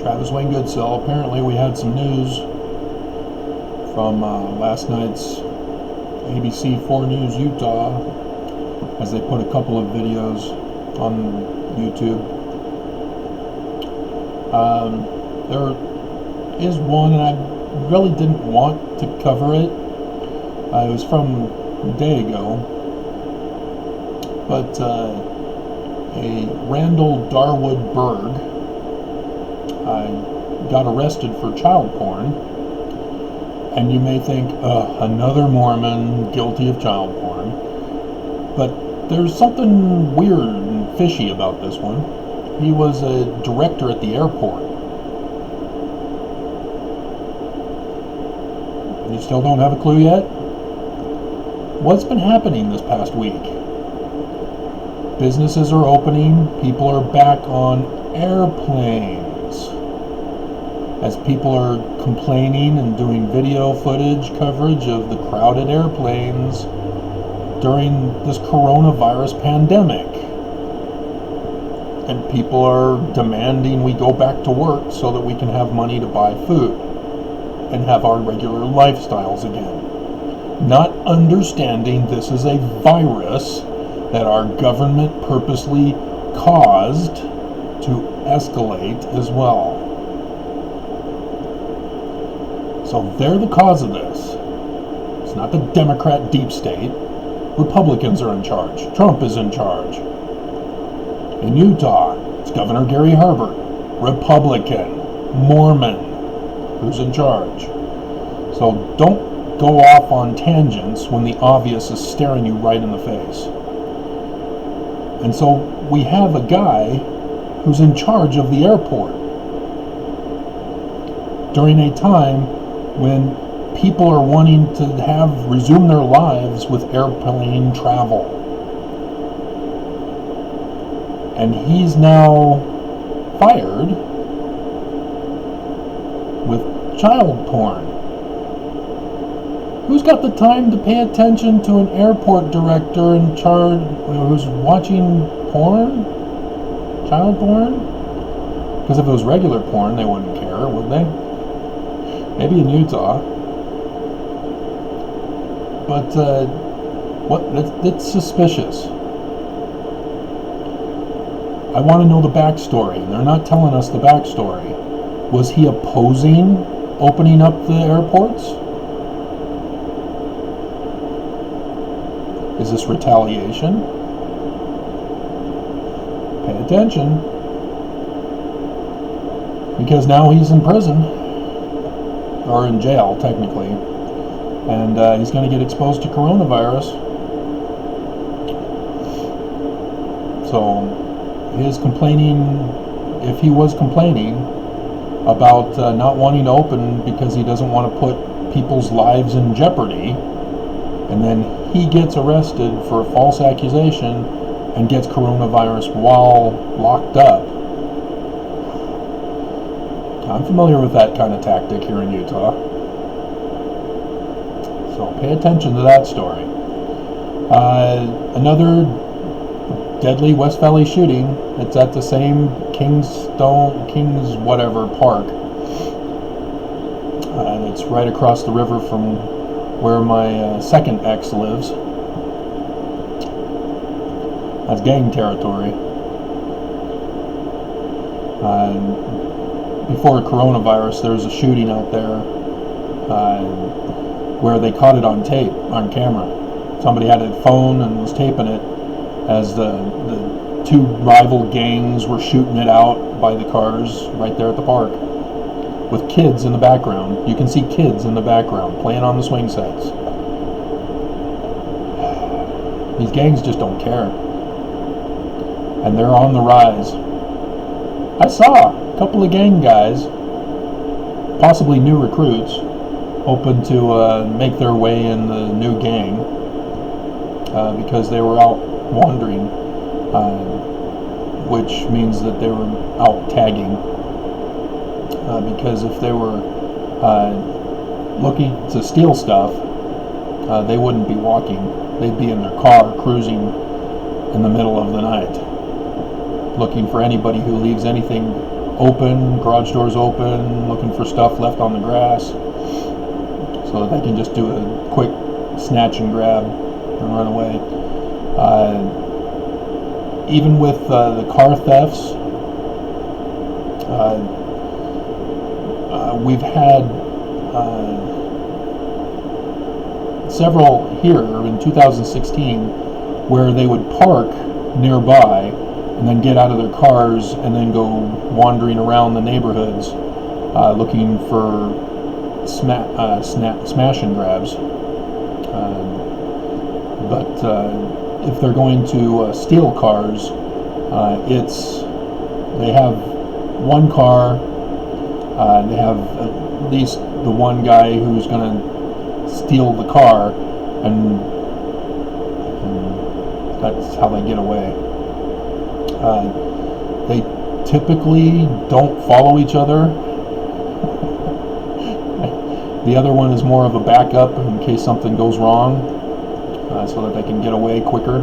Travis Wayne Goodsill. Apparently we had some news from last night's ABC 4 News Utah, as they put a couple of videos on YouTube. There is one, and I really didn't want to cover it. It was from a day ago, but a Randall Darwood Berg got arrested for child porn. And you may think, another Mormon guilty of child porn. But there's something weird and fishy about this one. He was a director at the airport. You still don't have a clue yet? What's been happening this past week? Businesses are opening. People are back on airplanes. As people are complaining and doing video footage coverage of the crowded airplanes during this coronavirus pandemic. And people are demanding we go back to work so that we can have money to buy food and have our regular lifestyles again. Not understanding this is a virus that our government purposely caused to escalate as well. So they're the cause of this. It's not the Democrat deep state. Republicans are in charge. Trump is in charge. In Utah, it's Governor Gary Herbert, Republican, Mormon, who's in charge. So don't go off on tangents when the obvious is staring you right in the face. And so we have a guy who's in charge of the airport during a time when people are wanting to resume their lives with airplane travel. And he's now fired with child porn. Who's got the time to pay attention to an airport director in charge who's watching porn? Child porn? Because if it was regular porn, they wouldn't care, would they? Maybe in Utah. But that's suspicious. I want to know the backstory. They're not telling us the backstory. Was he opposing opening up the airports? Is this retaliation? Pay attention. Because now he's in prison. Or in jail, technically. And he's going to get exposed to coronavirus. So, his complaining, if he was complaining about not wanting to open because he doesn't want to put people's lives in jeopardy, and then he gets arrested for a false accusation and gets coronavirus while locked up. I'm familiar with that kind of tactic here in Utah. So pay attention to that story. Another deadly West Valley shooting. It's at the same Kings whatever park. It's right across the river from where my second ex lives. That's gang territory. Before coronavirus, there was a shooting out there where they caught it on tape, on camera. Somebody had a phone and was taping it as the two rival gangs were shooting it out by the cars right there at the park with kids in the background. You can see kids in the background playing on the swing sets. These gangs just don't care. And they're on the rise. I saw a couple of gang guys, possibly new recruits, hoping to make their way in the new gang because they were out wandering, which means that they were out tagging. Because if they were looking to steal stuff, they wouldn't be walking. They'd be in their car cruising in the middle of the night, looking for anybody who leaves anything open, garage doors open, looking for stuff left on the grass, so that they can just do a quick snatch and grab and run away. Even with the car thefts, we've had several here in 2016 where they would park nearby and then get out of their cars and then go wandering around the neighborhoods looking for smash and grabs. But if they're going to steal cars, they have one car, they have at least the one guy who's going to steal the car, and that's how they get away. They typically don't follow each other. The other one is more of a backup in case something goes wrong, so that they can get away quicker.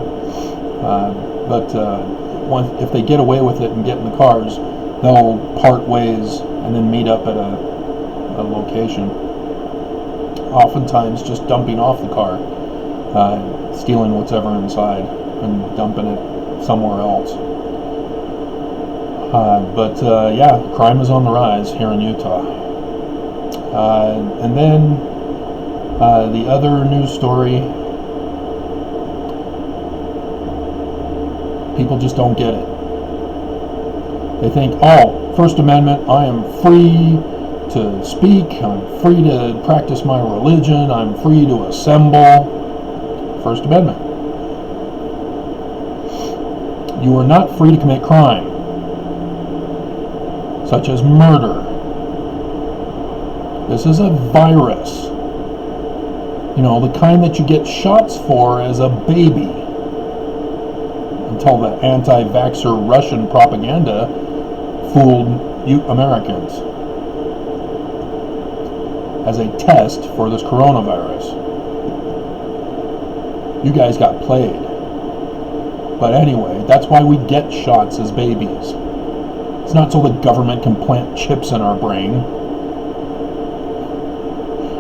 If they get away with it and get in the cars, they'll part ways and then meet up at a location. Oftentimes just dumping off the car, stealing whatever inside and dumping it somewhere else. Yeah, crime is on the rise here in Utah. And then the other news story, people just don't get it. They think, oh, First Amendment, I am free to speak, I'm free to practice my religion, I'm free to assemble. First Amendment. You are not free to commit crime, such as murder. This is a virus. You know, the kind that you get shots for as a baby, until the anti-vaxxer Russian propaganda fooled you Americans as a test for this coronavirus. You guys got played. But anyway, that's why we get shots as babies. It's not so the government can plant chips in our brain.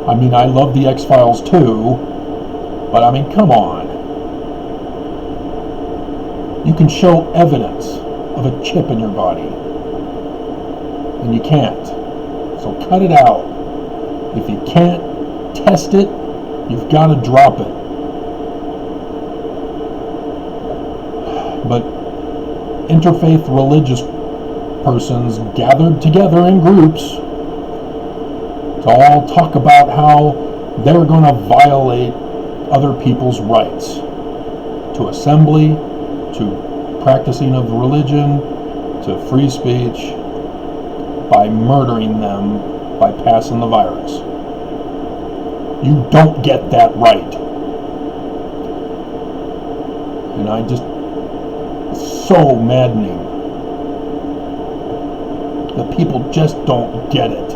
I mean, I love the X-Files too, but I mean, come on. You can show evidence of a chip in your body, and you can't. So cut it out. If you can't test it, you've got to drop it. But interfaith religious persons gathered together in groups to all talk about how they're going to violate other people's rights to assembly, to practicing of religion, to free speech, by murdering them by passing the virus. You don't get that right. And it's so maddening. The people just don't get it.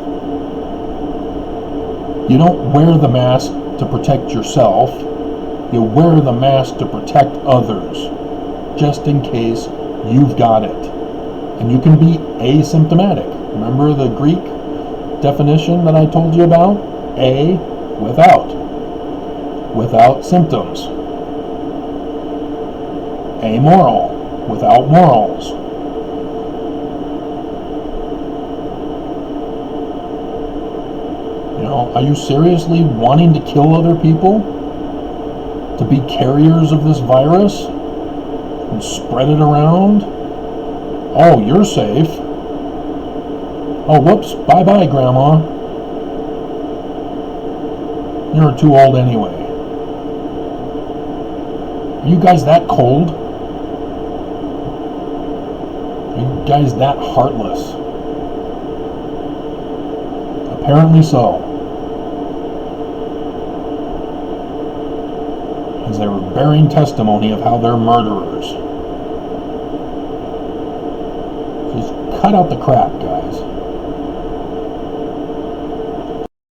You don't wear the mask to protect yourself. You wear the mask to protect others, just in case you've got it. And you can be asymptomatic. Remember the Greek definition that I told you about? Without symptoms. Amoral, without morals. You know, are you seriously wanting to kill other people? To be carriers of this virus? And spread it around? Oh, you're safe. Oh, whoops, bye-bye, Grandma. You're too old anyway. Are you guys that cold? Are you guys that heartless? Apparently so. As they were bearing testimony of how they're murderers. Just cut out the crap, guys.